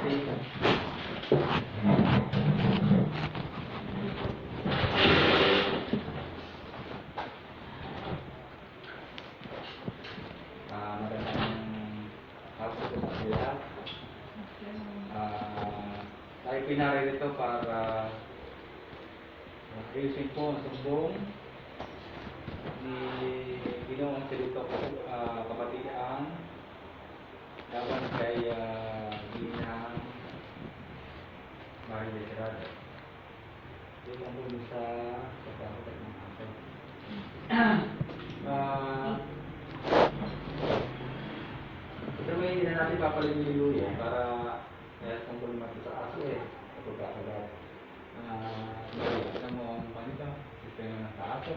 Magandang hapon sa kanila. Tayo pinaririto para ayusin po ang sumbong ni Ginoong Silito Kapatian laban kay Ginang Maria Gerardo. Ito ang muli sa pagkakapat ng aso. Ito may hindi na natin papalililuya para kaya kung muli mati sa aso pagkakagat. Alam mo ang panito, ito yung nasa aso.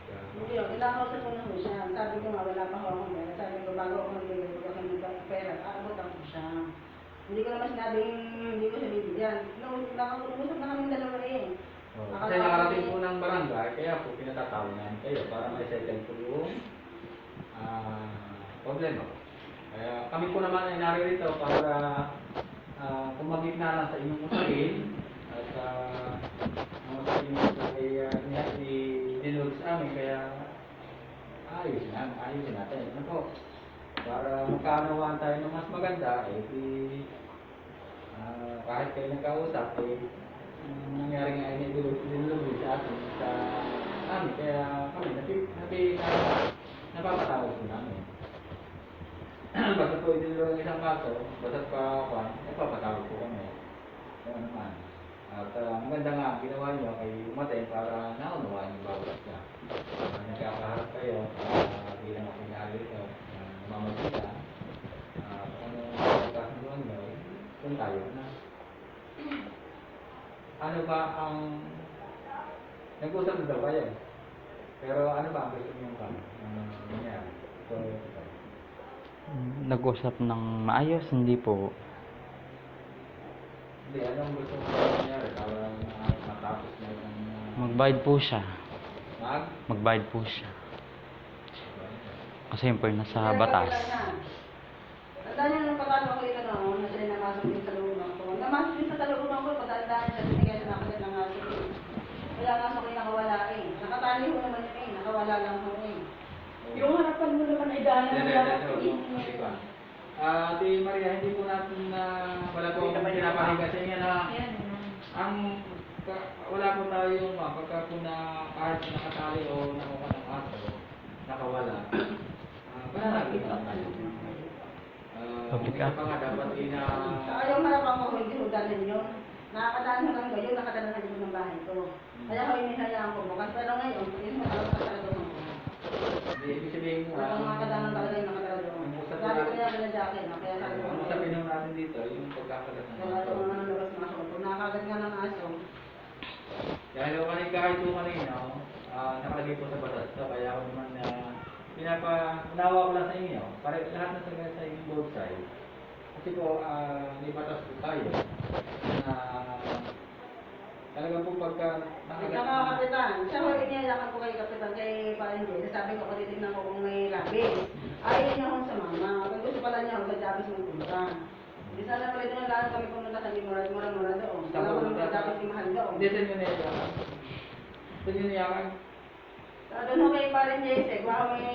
Hindi, kinakausap ko na ho siya. Sabi ko nga, wala pa ho akong pera. Sabi ko, bago ako magbigay ko kasi ng pera, aabutan ko siya. Hindi ko naman sinabing hindi ko siya bibigyan. Nakausap na kami dalawa eh. Kasi nakarating po ng barangay, kaya po pinatatawanan kayo para ma-settle po yung problema. Kaya kami po naman ay naririto para kumagitna lang sa inyong usapin at ang usapin nyo ay dinulog sa amin, kaya ayusin natin. Ano po? Para magkaunawaan tayo ng mas maganda, kahit kayo nagkausap, nangyari nga ay dinulog sa atin sa amin, kaya kami napapatawag po namin. Basta po dinulog ang isang kaso, basta napapatawag po kami. Kaya naman. At maganda nga ginawa nyo ay umatay para naunawaan yung bawat siya. Nagkakaharap kayo bilang ako nangyari ito, mamagkita. Ano pagkasunduan nyo, kung tayo na. Ano ba ang nag-usap na daw kayo? Pero ano ba ang gusto nyo ba? Nangyari? Nag-usap ng maayos, hindi po. Hindi, anong gusto mo nangyari? Para matapos na yung... Magbayad po siya. Magbayad po siya. Kasi yun po yung nasa batas. Tandaan niyo nung patalo ko ito noon, na siya namasok din sa looban ko. Namasok din sa looban ko, patandaan siya, binigay siya nakalit ng aso ko. Kaya nga ko nakawala eh. Nakatali ko naman yun eh, nakawala lang ko eh. Yung harapan mo naman ay dahil ng lahat ko eh. Ate Maria, hindi po natin wala po akong pinapahiga sa inyo na wala po tayong pagka po na kahit nakatali o nakuha ng aso, nakawala. Pananagin lang tayo. Isa pa nga dapat Saka yung harapan ko, hindi ho dalhin yun. Nakakadaan mo lang kayo, nakadaan na dito ng bahay ko. Kaya ko inihayaan ko bukas. Pero ngayon, yung matalong ka talaga mo. Ibig sabihin mo Wala kong makadaan talaga yung nakadaan doon. Dati ko niya kinadyakin, kaya sabi ko. Ang sabihin natin dito, yung pagkakalat ng Wala aso. ko naman ng labas ng aso. Kung nakakagat nga ng aso. Dahil kahit po kanina, nakalagay po sa batas. So, kaya ako naman unawa ko lang sa inyo. Para lahat na sa inyong both side. Kasi po, may batas po tayo. Talagang po pagka Ikaw mga kapitan, siya ko inihayakan ko kay kapitan kay Parinje. Sabi ko, titignan ko kung may rabies. Ayaw niya akong sumama. Kung gusto pala niya ako sa Jabis magpunta. Di sana pala ito na lahat kami pumunta sa Murad doon. Wala ko naman sa Jabis ni Mahal doon. Hindi, sa inyo niyakan. Sa inyo niyakan. Doon ho kay Parinje, baka may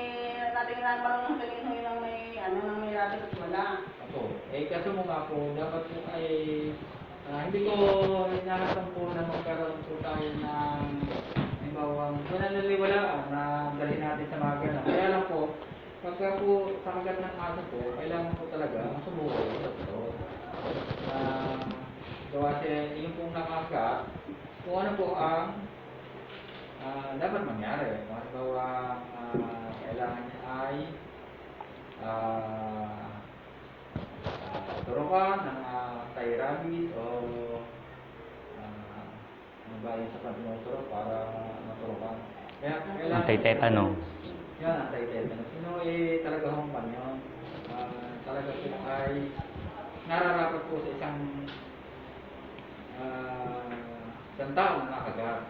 natingnan marunong tingin ho yung may rabies at wala. Ako, kaso mo nga po, dapat po ay hindi ko inahasan po na magkaroon po tayo ng halimbawa, pananaliwalaan na dalhin natin sa mga ganun. Kaya lang po, pagka po sa kagat ng aso po, kailangan po talaga sumuko sa ito. Kasi yung pong nakagat, kung ano po ang dapat mangyari. Kung halimbawa, kailangan niya ay turukan ng anti-rabies o ano ba yung sa pag-tinuturo para maturukan. Kaya kailangan Anti-tetano. Yan, anti-tetano. Sino talaga humpan yun? Talaga po ay nararapat po sa isang tao na nakagat.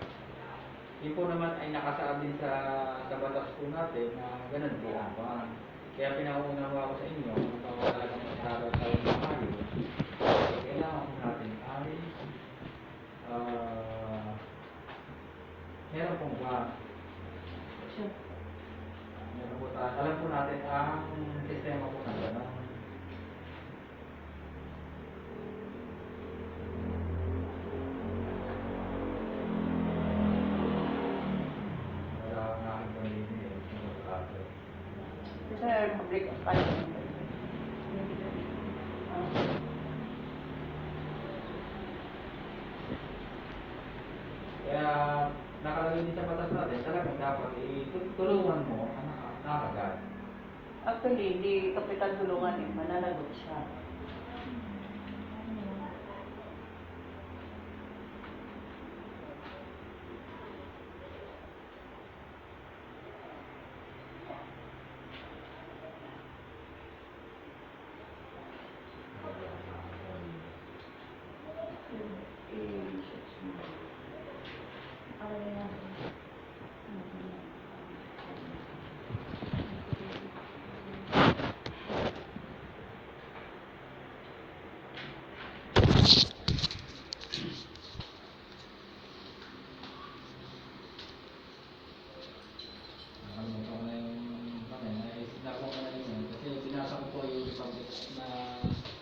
Yun po naman ay nakasaad din sa batas po natin na ganun po ang. Kaya pinauunawa ko sa inyo kung talagang magkakaroon tayo ng maayos. break up tayo. Kaya nakalagay din sa batas natin, talagang dapat tulungan mo ang nakakagat. Actually, di kapital tulungan eh, mananagot siya.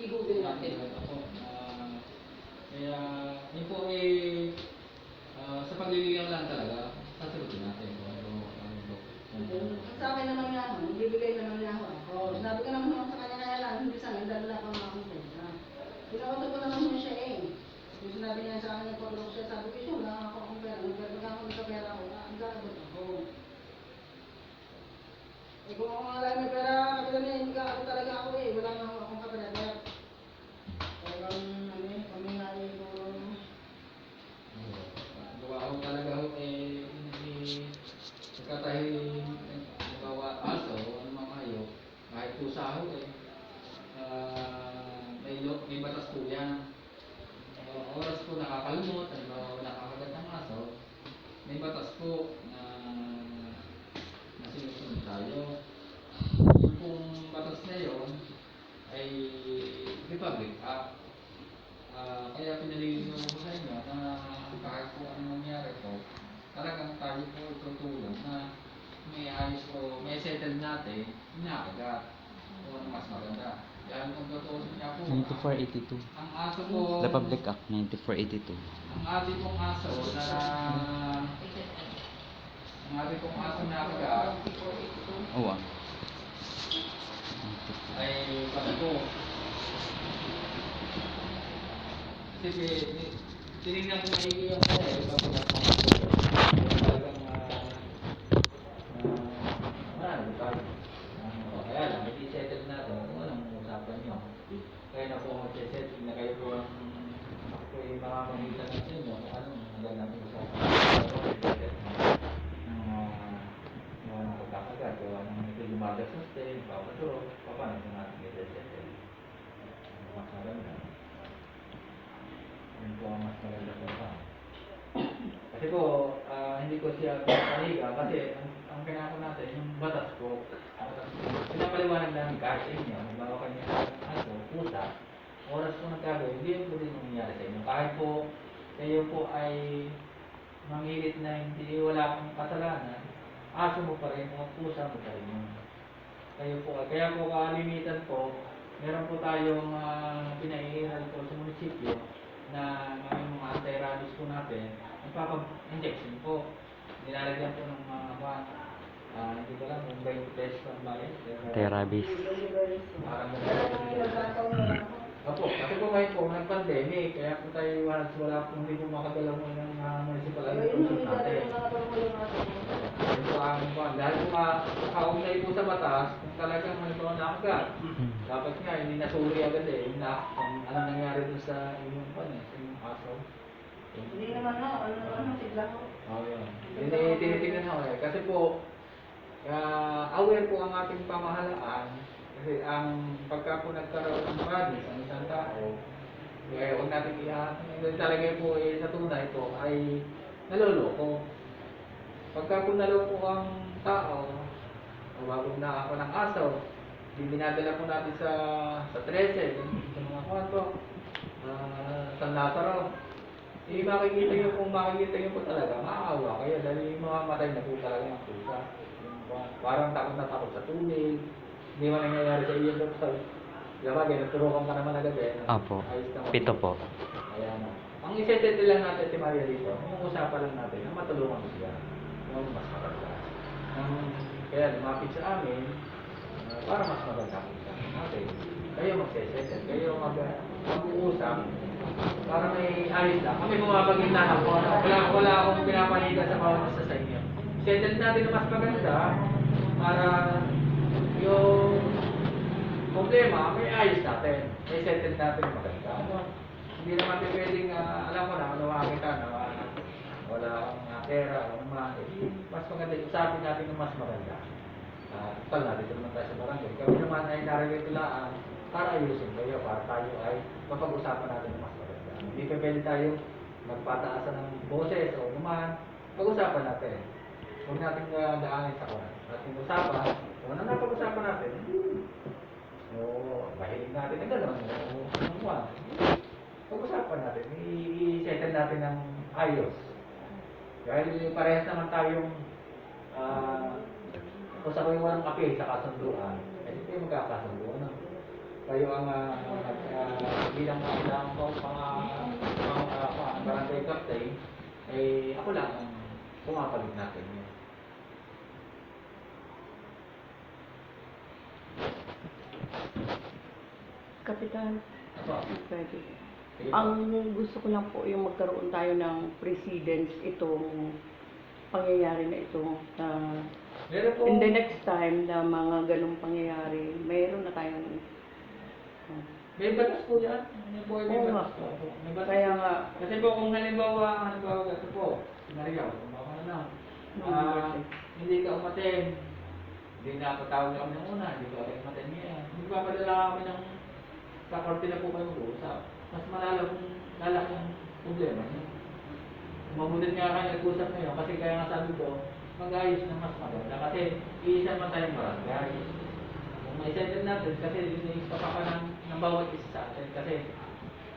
I-google natin. Kaya, yun po eh, sa pagliligang lang talaga, sasagutin natin kung Sa akin naman niya ako, bibigay naman niya ako. Sabi ko naman ako sa kanya, kaya lang, hindi sa akin, dahil wala akong makakumpenta. Pinakausap ko naman mo siya eh. Yung sinabi niya sa akin, nagpapalok siya, sabi ko siya, wala ako akong pera. Nagpapalok ako sa pera ko, ang gagawin ako. Eh kung ako nga lang may pera, kapila niya, hindi ka talaga ako eh. Wala nga akong kapera. Talagang, ano eh, kami nga eh, gawa ko talaga ho eh, nagkatahi, gawa aso, ano mga hayop, kahit pusa ho eh, may batas po yan. Oras po nakakalumot, nakakagat ng aso, may batas po na sinusunod tayo. Yung pong batas na yun ay Republic Act. Kaya pinalilinaw ko sa inyo na kahit po anong mangyari po, talagang tayo po tutulong na may ayos o may settle natin, inaagat o ano mas maganda. Yan kung tutusin niya po. 9482. Ang aso po, Republic Act 9482. ang ating pong aso na ang ating pong aso na kagat Oo ah. ay pati po. Kasi tinignan ko maigi yung kaya, iba po na talagang marami pa. Kaya lang, hindi settle natin kung anong usapan nyo. Kaya na po mag-settle na kayo po ang makakamitan ng inyo kung anong magandang usapan. Ng pagkakagat, o anong ito lumagas sa stem, papaturo, paano ito natin i-settle. Mas maganda. Yun po ang mas maganda po pa. Kasi po, hindi ko siya pinapahiga kasi ang pinako natin, yung batas po, pinapaliwanag namin kahit sa inyo, halimbawa kanya aso, pusa, oras po nagkagawin, hindi yun po din mangyayari sa inyo. Kahit po kayo po ay mangilit na hindi wala akong kasalanan, aso mo pa rin o pusa mo pa rin yun. Kayo po, kaya po kalimitan po, meron po tayong pinaiiral po sa munisipyo na mga anti-rabies po natin, nagpapa-injection po. Nilalagyan po ng mga hindi ko lang kung 20 pesos ang bayad. Anti-rabies. Parang Opo, kasi po ngayon po, nag-pandemic, kaya po tayo wala po, hindi po makagalaw mo ng municipal agriculture natin. Ito po ang buwan. Dahil po kaugnay po sa batas, kung talagang may po nakagat, dapat nga hindi nasuri agad eh, kung ano nangyari doon sa inyong sa inyong aso. Hindi naman ano, sigla ko. Oo, yun. Hindi, tinitingnan ako eh. Kasi po, aware po ang ating pamahalaan. Kasi ang pagka po nagkaroon ng rabies ang isang tao, kaya huwag natin talaga po sa tunay po ay naloloko. Pagka po naloko ang tao, wag na ako ng aso, dinadala po natin sa 13, sa mga kwanto, San Lazaro. Makikita nyo po talaga, maawa kayo dahil yung mga matay na po talaga ng pusa. Parang takot na takot sa tubig. Hindi mo nangyayari sa iyo, Dr. Diba, turukan ka naman agad eh. Apo. 7 po. Kaya na. Ang isettle lang natin si Maria dito, yung usapan lang natin na matulungan mo siya. Yung mas maganda. Kaya lumapit sa amin, para mas maganda po sa natin. Kayo magsesettle, kayo mag-uusap para may ayos lang. Kami bumabagin na ako, wala akong pinapanigan sa bawat isa sa inyo. Settle natin na mas maganda para yung problema, may ayos natin. May settle natin na maganda. Hindi naman pwedeng, alam ko na, unawakin ka na wala akong pera, mas maganda, usapin natin ng mas maganda. Total natin ito naman tayo sa barangay. Kami naman ay narito lang para ayusin kayo, para tayo ay mapag-usapan natin ng mas maganda. Hindi pa pwede tayo magpataasan ng boses o naman, pag-usapan natin. Huwag natin daanin sa kuwan. Ating usapan, kung ano na pag-usapan natin, mahilig natin na gano'n, pag-usapan natin, i-settle natin ng ayos. Dahil parehas naman tayong kung sa kayo walang kape sa kasunduan, eh hindi kayo magkakasunduan. Kayo ang bilang barangay captain, eh ako lang ang pumapalit natin yun. Kapitan, Ako, pwede. sige po. Ang gusto ko lang po yung magkaroon tayo ng precedence itong pangyayari na ito. Meron po, In the next time na mga ganong pangyayari, mayroon na tayong may batas po yan. May po may Oo nga batas po. po. May batas. Kaya nga, Kasi po kung halimbawa ito po, si Maria, kung baka na hindi ka umaten, hindi na patawag kami ng una, hindi ka umaten niya. Hindi pa padala kami ng sa korte na po kayo mag-uusap. Mas lalaking problema niya. Mabulit nga kayo nag-usap ngayon kasi kaya nga sabi ko, mag-ayos na mas maganda kasi iisa man tayong barangay. Kung may settle natin kasi isa pa ng bawat isa sa atin kasi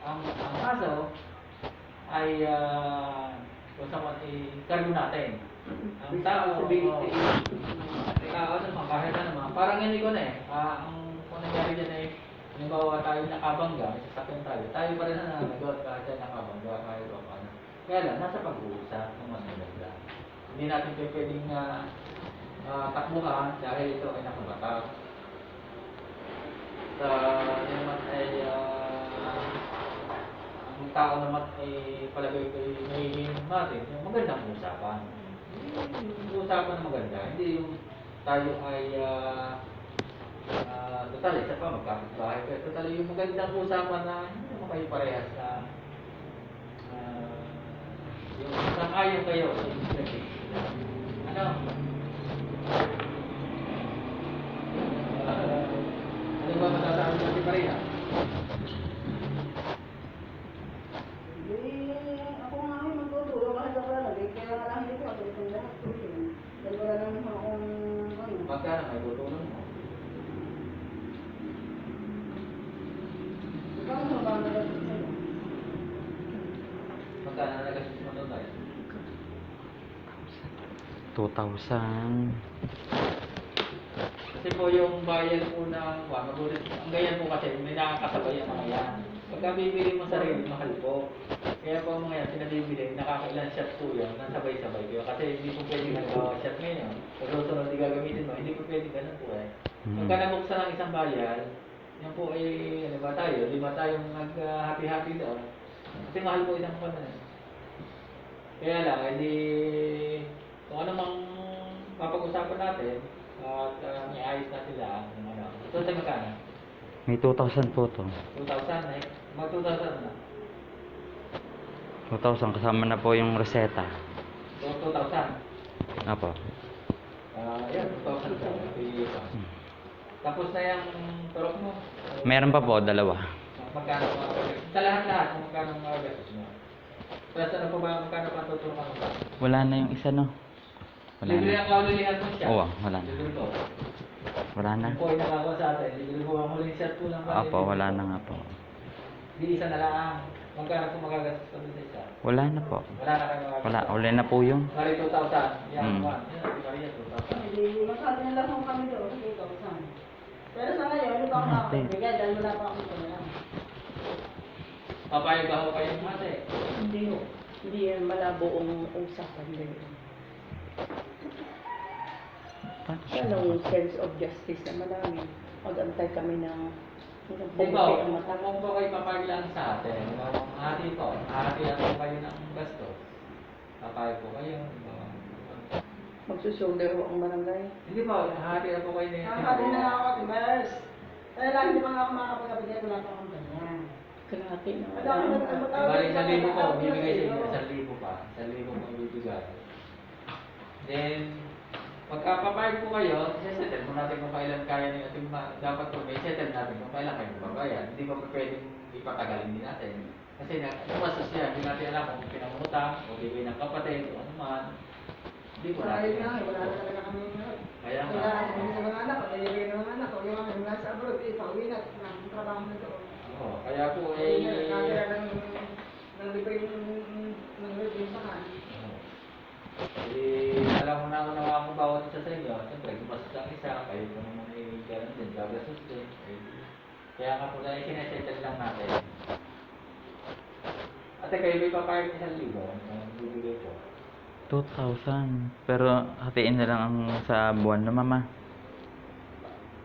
ang kaso ay kung sa mga kargo natin. Ang tao, responsibility. tao naman, kahit na naman, parang hindi ko na ang kung nangyari dyan ay halimbawa tayo nakabangga, may sasakyan tayo pa rin na nagawa kahit tayo nakabangga, kahit ano. Kaya lang, nasa pag-uusap ng mas maganda. Hindi natin pwedeng takbuhan dahil ito ay nakabatak. Yun naman ay ang tao naman ay palagay ko may natin yung magandang usapan. Usapan na maganda, hindi yung tayo ay total, isa pa magkapit-bahay kayo. Total, yung magandang usapan na hindi naman kayo parehas na yung sang-ayon kayo sa ano? Ano ba masasabi natin pa rin? Ako nga ay magtutulong kahit ako lang. Kaya nga lang hindi ko ako itong lahat tulong. Dahil wala naman akong ano. Magkano may tutulong mo? Ikaw mo ba nalagot sa'yo? Magkano na nagasis mo doon tayo? 2,000. Kasi po yung bayan po ng mabulit. Ang ganyan po kasi may nakakasabay ang mga yan. Pagka bibili mo sarili, mahal po. Kaya po ang mga yan, pinabibili, nakakailan shot po yan, nasabay-sabay kayo. Kasi hindi po pwede nag-shot ngayon. Pag susunod di gagamitin mo, hindi po pwede ganun po eh. Pagka nabuksan ng isang bayan, yan po ay, ano ba tayo, lima tayong nag-happy-happy doon. Kasi mahal po isang panan. Kaya lang, hindi, kung ano mang papag-usapan natin, at may ayos na sila, ano, ito sa magkano? May 2,000 po to. 2,000 eh. Mag 2,000 na. 2,000 kasama na po yung reseta. So, 2,000. Apo. Yan, 2,000 ka. Tapos na yung turok mo. Meron pa po, dalawa. Magkano mga sa lahat-lahat, magkano mga gastos mo. Plus ano pa ba, magkano pa tuturukan mo pa? Wala na yung isa, no? Wala Libre na. ang kaulilihan mo siya. Oo, wala na. Libre ko. Wala na. Yung po ay nakakuha sa atin. Libre mo ang huling shot po lang ba? Apo, wala na nga po. Di isa na lang. Magkano po magagastos pa dun sa isa? Wala na po. Wala na kayo magagastos. Wala, uli na po yung. Mari 2,000. Yan, Mm. one. Yan, di ba yan, 2,000. Hindi, masabi na lang kung kami doon. Kasi ikaw saan. Pero sa ngayon, hindi pa ako nakakabigay dahil wala pa akong pera. Papayag ba ho kayo ate? Hindi ho. Hindi yan malabo ang usapan ngayon. Paano Yan ang sense of justice naman namin. Mag-antay kami ng Di ba, kung po kayo papayag lang sa atin, hati po, hati ako kayo ng gasto. Papayag po kayo. magsusunder ang barangay. Hindi po, hati ako kayo na Nakakati na lang ako, Timbers. Kaya lang, hindi pa nga ako makakapagkapit wala pa akong ganyan. Kalahati na Wala akong nagkakapit. Balik sa libo po, bibigay sa inyo, 1,000 pa. 1,000 po ibibigay. Then, pagkapapayag po kayo, settle mo natin kung kailan kaya nyo natin dapat po may settle natin kung kailan kayo magbabayad. Hindi pa po pwedeng ipatagalin din natin. Kasi umasas yan, hindi natin alam kung pinangutang o bigay ng kapatid o ano man. Hindi po natin. Sayang nga, wala na talaga kami ngayon. Kaya nga. Kaya kami sa mga anak, pagkailigay ng mga anak, o yung mga nasa abroad, pauwi na, ng trabaho na doon. Oo, kaya po Pauwi na, nakakira ng libre ng libre sa kan. Alam mo na unawa kung bawat isa sa inyo. Siyempre, gumastos ang isa, kayo po naman ay gano'n din, gagastos din. Kaya nga po na sinesettle lang natin. Ate, kayo may papayag ng 1,000, ang bibigay po. 2,000. Pero hatiin na lang ang sa buwan na mama.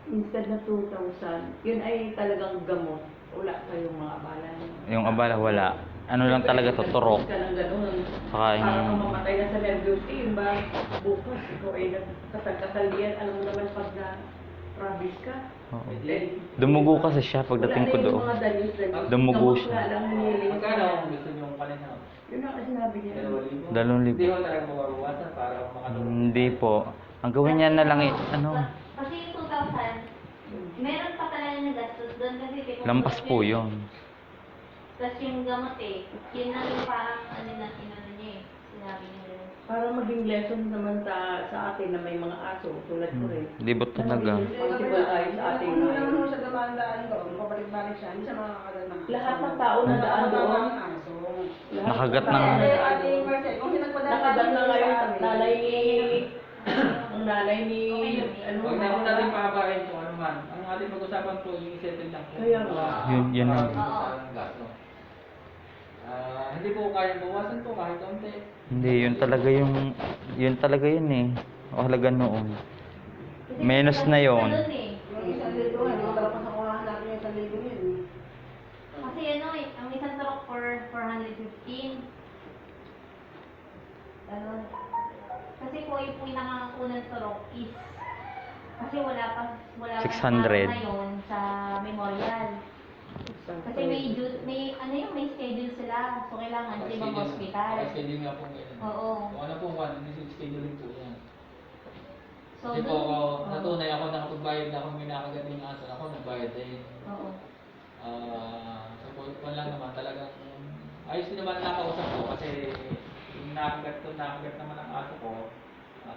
Instead na 2,000, yun ay talagang gamot. Wala kayong mga abala. Yung abala wala. Ano lang talaga to, turok. Ka ng ganun. Saka Para kang yung mamatay na sa nervous pain ba? Bukas, ikaw ay nagkatagkatalian. Alam mo naman pag na rabies ka. oo. Dumugo kasi siya pagdating ko Wala na doon. yung mga dalis. Dumugo Gamot siya. nga lang hinihiling Magkano sa- ang gusto nyo kanina? Yun ang sinabi niya. 2,000? 2,000. Hindi ko talaga mawawasan para makatulong. Hindi po. Ang gawin niya na lang ano, Kasi yung 2,000, meron pa talaga na gastos doon kasi pinupunta lampas po yun. Tapos yung gamot yun lang yung parang ano na inano niya sinabi niya rin. Para maging lesson naman sa atin na may mga aso, tulad ko rin. Libot talaga. Possible tayo sa ating Kung naman mo sa damandaan doon, pabalik-balik siya, hindi siya makakadala. Lahat ng tao na daan doon. Lahat Nakagat ng ng- tao na Kasi daan ate doon. Marcel, kung sinagpadala Nakagat na ngayon sa ang amin, nanay ni ang nanay ni ano Huwag na po natin pahabain kung ano man. Ang ating pag-usapan po, yung settle lang po. Kaya nga. Yun Para ang- sa gasto. Hindi po kayang bawasan po kahit konti. Hindi, yun talaga yun eh. O halaga noon. Kasi Menos na yun. doon eh. yung isang libo, hindi ko talaga pasakuhaan natin yung isang libo yun. Kasi ang isang truck for 415. Ganun. Kasi po yung pinakaunang truck is kasi wala pa 600. ngayon sa memorial. Kasi may ano yung may schedule sila. So kailangan sa ibang hospital. Schedule nga po ngayon. Oo. Kung ano po one, hindi scheduling po yan. So Kasi po dun- ako, oo. natunay ako nakapagbayad na ako, may nakagat yung aso ako, nagbayad din. Oo. So po lang naman talagang, ayos din naman nakausap ko kasi yung nakagat naman ang aso ko,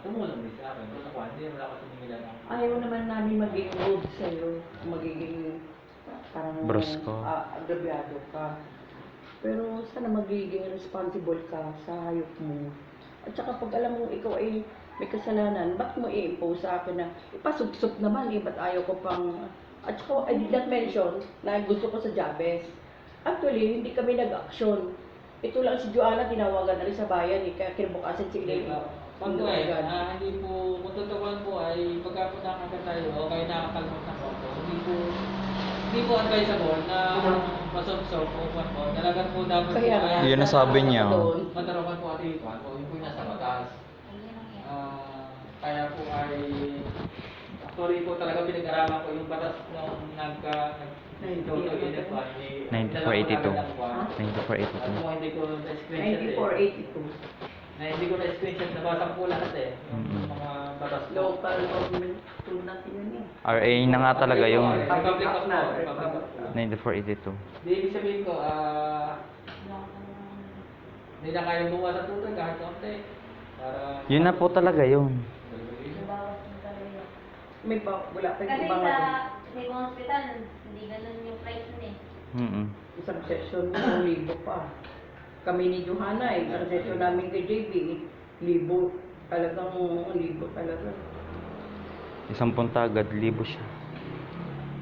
tumulong din sa akin. Pero ako, hindi naman ako sinigilan ng Ayaw naman namin maging rude sa'yo, magiging parang Brusko. agrabyado ka. Pero sana magiging responsible ka sa hayop mo. At saka pag alam mo ikaw ay may kasalanan, bakit mo i-impose sa akin na ipasubsob naman ba't ayaw ko pang... At saka I did not mention na gusto ko sa Jabez. Actually, hindi kami nag-action. Ito lang si Joanna, tinawagan na rin sa bayan kaya kinabukasan si Elaine. Pag po hindi po, kung tutukan po ay pagka po nakagat tayo o kayo nakakalmot na po, hindi po advisable na masop-sop o kwan po. Talagang po dapat Kaya po nga. ay Yun ang sabi niya. matarokan po ati kwan po, yung po yung nasa mataas. Ayun ang yan. Kaya po ay actually po talaga pinag-aralan ko yung batas nung nag-toto in the kwan. 9482. At kung hindi ko na-screenshot 9482. na hindi ko na-screenshot, nabasa ko lahat yung mga batas ko. Local government tool natin yun eh. RA na nga talaga yun. Republic of Na, Law, Republic of Law. 9482. Di ibig sabihin ko, hindi na kayang buwa sa tutoy kahit konti. Para... Yun na po talaga yun. Nabawas na talaga. May pa, wala tayong Kasi ibang sa ibang hospital, hindi ganun yung price nun eh. isang session, 1,000 pa. Kami ni Johanna ang session namin kay JB, 1,000. Talagang 1,000 talaga. Isang punta agad, 1,000 siya.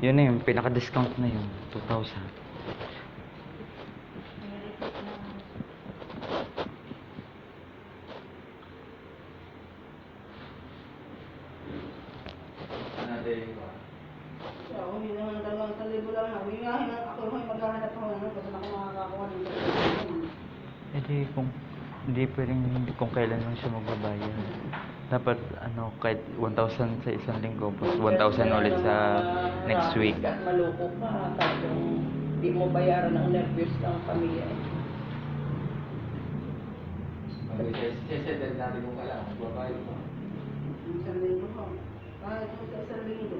Yun na yun, pinaka-discount na yun. 2,000. May receipt na. Hindi pwedeng kung kailan lang siya magbabayad. Dapat ano, kahit 1,000 sa isang linggo, tapos 1,000 ulit sa next week. At maloko ka, talagang di mo bayaran ang nervyos ng pamilya. Mag-settle natin kung kailangan. Magbabayad pa. Isang linggo ko. Kahit sa isang linggo.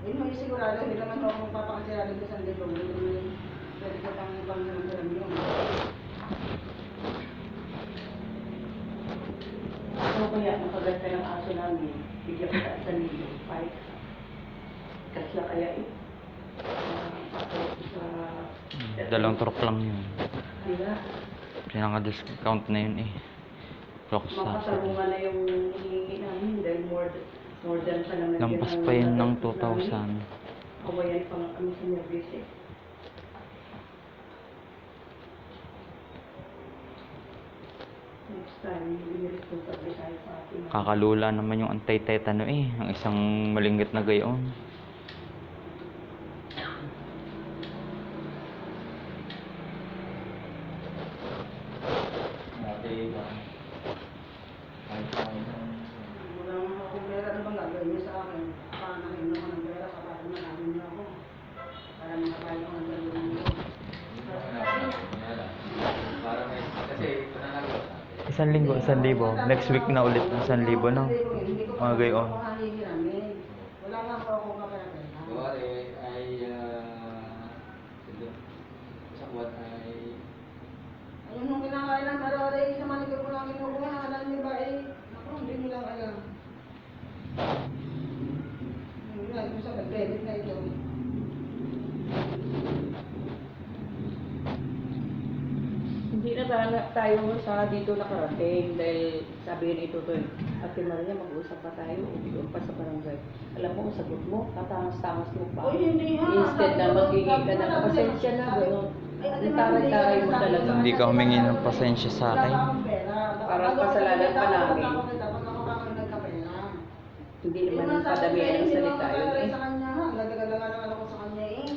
Yun mo yung sigurado, hindi naman ako magpapakasirado sa isang linggo. Hindi naman pwede ko pang pang-naman yun. Ano kaya nakagat ka ng aso namin? Bigyan ko sa nilo. Kahit kasya kaya eh. Sa... Dalawang turok lang yun. Diba? Pinaka-discount na yun eh. Clock sa Makatarungan na yung hihingi namin dahil more than pa naman. lampas pa yun ng 2,000. Kawayan pa nga kami sa nervous eh. Next time, i-responsable tayo sa ating Kakalula naman yung anti-tetano eh. Ang isang malingit na gayon. Dati ba? Kahit tayo Walang akong pera na bang gagawin niyo sa akin? Panahin ako ng pera kapag manalin niyo ako. Para makakain ako ng dalawang niyo. para may kasi pananalo. 1,000. Next week na ulit ng 1,000, no? Mga gayon. Wala nga po akong kapera-pera. Kuwari ay sa kuwan ay Ayun nung kinakailan para oray sa manikip ko lang kinukuha. Alam niyo ba eh? Ako, hindi mo lang alam. Wala, kung sa nag-debit na ito. Hindi na tayo sa dito nakarating dahil sabi ni Tutoy, Ate Maria, mag-usap pa tayo doon pa sa barangay. Alam mo, ang sagot mo, tatangas-tangas mo pa. Uy, hindi ha. Instead na magiging ka ng pasensya na, gano'n. Ang taray-taray mo talaga. Hindi ka humingi ng pasensya sa akin. Wala akong pera. Parang kasalanan pa namin. Pag ako nagkapera. Hindi naman padamihan ng salita yun eh. Sa kanya ha. Nagdagadagan ako sa kanya eh.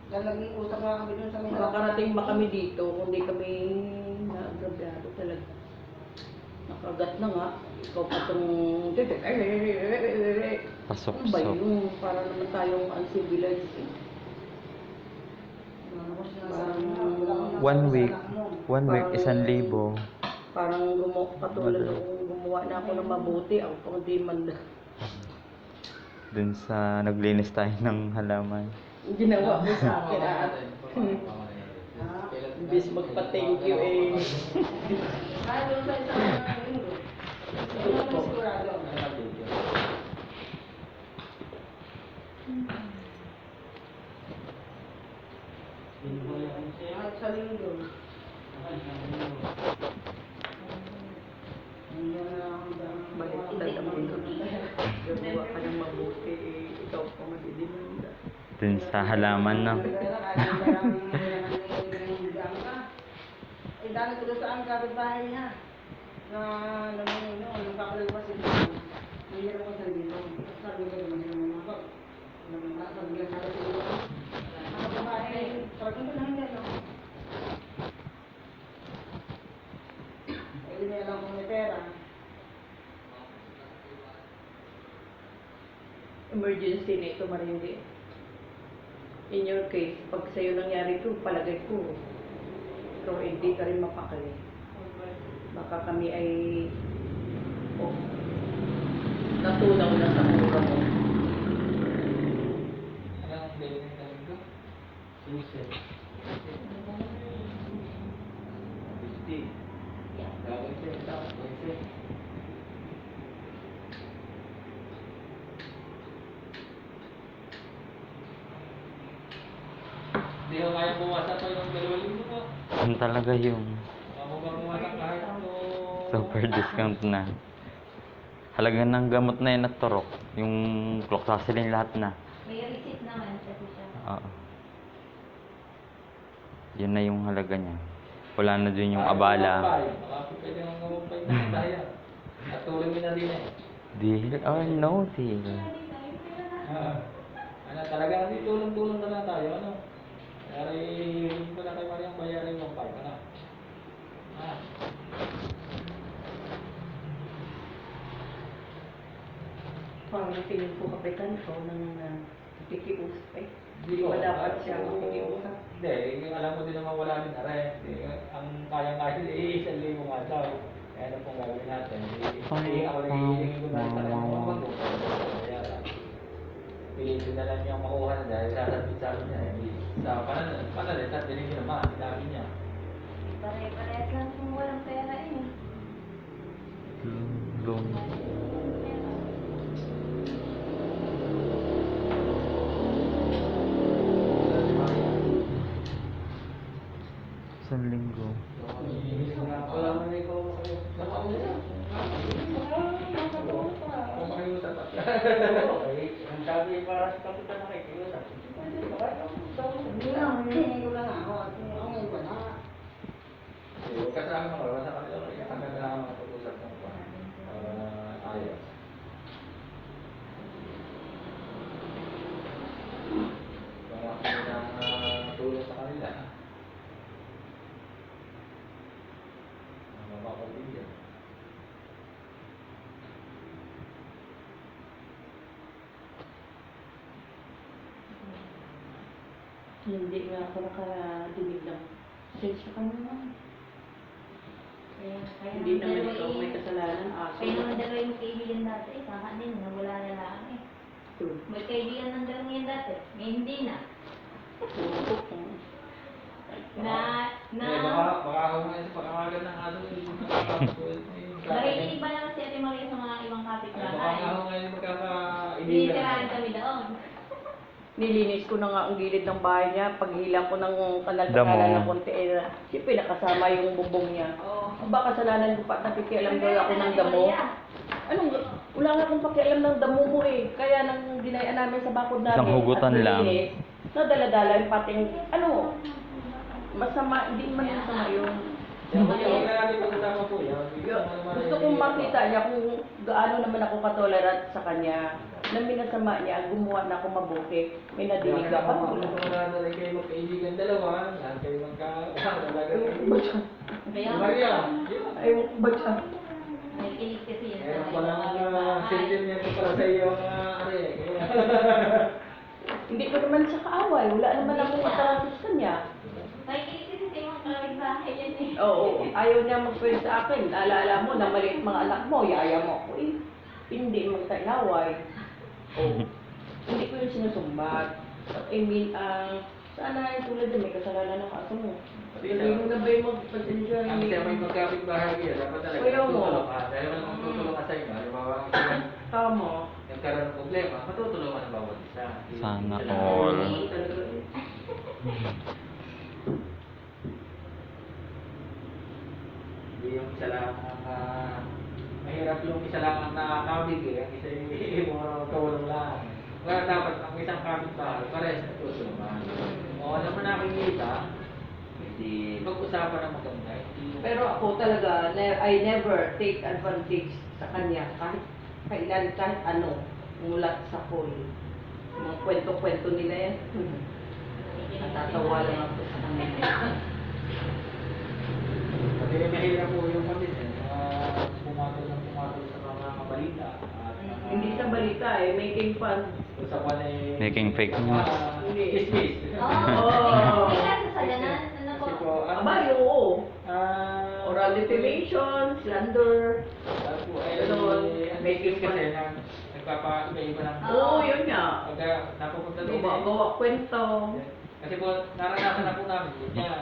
Dahil nag-iusap nga kami dun sa may Makakarating ba kami dito, kundi kami naagrabyado talaga. Nakagat na nga. Ikaw pa itong... Pasok Ano ba yun? Para naman tayong uncivilized eh. One week, 1,000. Parang katulad nung gumawa na ako ng mabuti, ako pang di man Dun sa naglinis tayo ng halaman. ginawa mo sa akin Imbis magpa-thank you eh. Kahit doon sa isang linggo. Hindi naman sigurado. Kahit sa linggo. Baliktad ang mundo. Gagawa ka ng mabuti eh, ikaw pa madidimanda. Dun sa halaman na. Eh, dahil ko doon sa ang kapitbahay niya. Na namimino, nung kakalagpas ito. Nangyari ko sa dito. Sabi ko naman yung mga bag. Sabi ko sa dito. Ang kapitbahay, sabi ko lang yan. Eh, hindi alam kung may pera. Emergency na ito, Marindi. In your case, pag sa'yo nangyari ito, palagay ko, ikaw hindi ka rin mapakali. Baka kami ay natunaw na sa mura mo. Anong dating namin ko? Suset. 50. Gagawin siya, tapos 20. Hindi ko kaya buwasan pa yung 2 linggo po. Yun talaga yung Ako ba buwasan kahit super discount na. Halaga ng gamot na yun at turok. Yung cloxacillin lahat na. May receipt naman kasi siya. Oo. Yun na yung halaga niya. Wala na dun yung abala. Baka pwede nang gumumpay na tayo. At tuloy mo na din eh. Deal or no deal? Ano talaga hindi tulong-tulong na lang tayo ano. Kaya hindi ko na kay Mariang bayarin yung 5 ano. tingin ko kapitan ko ng nakikiusap eh. Hindi Di ko. ba dapat siya makikiusap? Hindi, alam mo din naman wala din aray. Ang kaya-kaya eh, 1,000 nga daw. Kaya ano pong gagawin natin? Ako lang hihingin ko na talaga mga mag-upay. Kaya pilitin na lang niyang makuha na dahil sasabihin sa akin niya. Sa panalitan, binigyan naman, sinabi niya. Pare-parehas lang kung walang pera eh. Long. Isang linggo. Wala man ikaw nakausap. Makiusap at ang sabi para sa kapitan nakikiusap. Hindi lang, hinihingi ko lang ako. At ngayon ko na. Kasama ko sa kanila kaya hanggang na makapag-usap ng ayos. Para ako na tulong sa kanila. Mapapabigyan. Hindi nga ako nakadinig ng sensya ka naman. Kaya Hindi naman ikaw may kasalanan, aso. Kaya naman dalawa yung kaibigan dati, kakanin na wala na lang eh. May kaibigan ng dalawa yan dati, ngayon hindi na. Baka ako ngayon sa pangamagan ng aso. Nakikinig ba naman si Ate Maria sa mga ibang Baka kapitbahay? ako ngayon magkakaibigan. Sinisirahan kami doon. Nilinis ko na nga ang gilid ng bahay niya. Paghilang ko ng kanal Damo. ng konti, siyempre nakasama yung bubong niya. Oo. Aba, kasalanan ko pa, nakikialam daw ako ng damo. Wala nga akong pakialam ng damo mo eh. Kaya nang dinayaan namin sa bakod namin. Isang hugutan at lang. nalinis, nadala-dala yung pating, masama, hindi man masama yung Huwag na natin pag-usama po yan. gusto kong makita niya kung gaano naman ako katolerant sa kanya. Nang minasama niya, gumawa na ako mabuti. May nadinig Kaya ako. wala na rin kayo magkaibigan dalawa. Lahat kayo talaga. Ba siya? Kaya, Maria, Ayaw ko ba siya? nakikinig kasi yun meron sa pa lang ibang kapitbahay. sentiment ko para sa iyo are. Hindi ko naman siya kaaway. Wala naman akong ataratos sa kanya. Nakikinig kasi sa ibang kapitbahay yan eh. Oo, ayaw niya mag-friend sa akin. Alala mo na maliit mga anak mo, yaya mo ako eh. Hindi magtainaway. Oo. Hindi ko yung sinusumbat. I mean, sana yung tulad din, may kasalanan ng aso mo. Hindi mo na ba yung magpasensya Ang siya may magkapit-bahay kayo, dapat talaga Ayaw mo. tutulong ka. Dahil walang tutulong ka sa iba, halimbawa, Tama. nagkaroon ng problema, matutulungan ng bawat isa. Sana Isa lang. all. Hindi yung isa lang ang mahirap yung isa lang ang nakakabig eh. Ang isa yung mga kawalang lang. Kaya dapat ang isang kapit-bahay, parehas na tutulungan. O alam mo nakikita, hindi pag-usapan ng maganda. Hindi Pero ako talaga, I never take advantage sa kanya kahit kailan, kahit ano, mulat sa pool. Mga kwento-kwento nila yan. Natatawa lang ako sa kanya. Kasi mahirap po yung kapit eh. Pumatol sa mga balita. At mga- Hindi sa balita eh, making fun. Usapan eh. Making fake news. Kiss-kiss. Oo. Hindi kasi sa ganan, ano po? Kasi po, ang- Aba, oo. Oral Ah, defamation, slander. Tapos po ay Ganon. making kasi na nagpapaiba ng Oo, yun nga. pagka napupunta doon Gawa kwento. kasi po naranasan na po namin yun yan.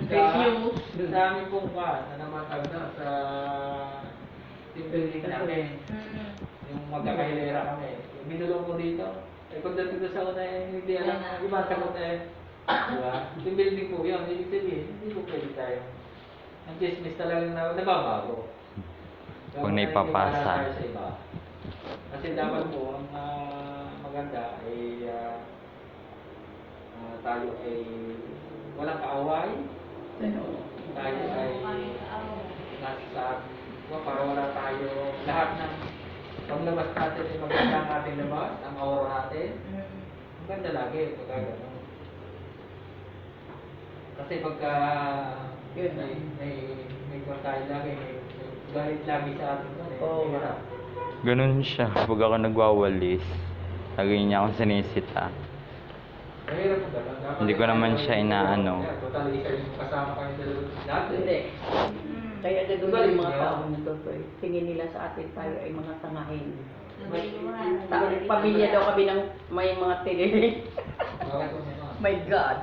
Fake news. Sa amin pong na namatag na sa team building namin. Mm-mm. Yung magkakahilera kami. Yung binulong ko dito. Eh pagdating ko sa una eh, hindi alam na iba sagot eh. Diba? Team building po yun. Ibig sabihin, hindi po pwede tayo. Ang chismis talagang nababago. Kung naipapasa. Kaya tayo sa iba. Kasi dapat po, ang maganda ay tayo ay walang kaaway. Tayo ay nasa para wala tayo lahat ng paglabas natin ay maganda ang ating labas, ang aura natin. Mm-mm. Maganda lagi pagka gano'n. Kasi pagka Yun. may kung tayo lagi, may galit lagi sa atin doon eh. Oo nga. Hirap. Ganun siya. Pag ako nagwawalis, lagi niya akong sinisita. Mahirap po talaga. Dapat Hindi ko naman siya inaano. Kaya, total, isa yung kasama kayo dalawa dati. Hindi. Mm. Kaya gano'n Galing yung mga niya. tao na to. Tingin nila sa atin tayo ay mga tangahin. Nagayuhan. Pamilya daw kami ng may mga tinilig. Bakit po naman? My God.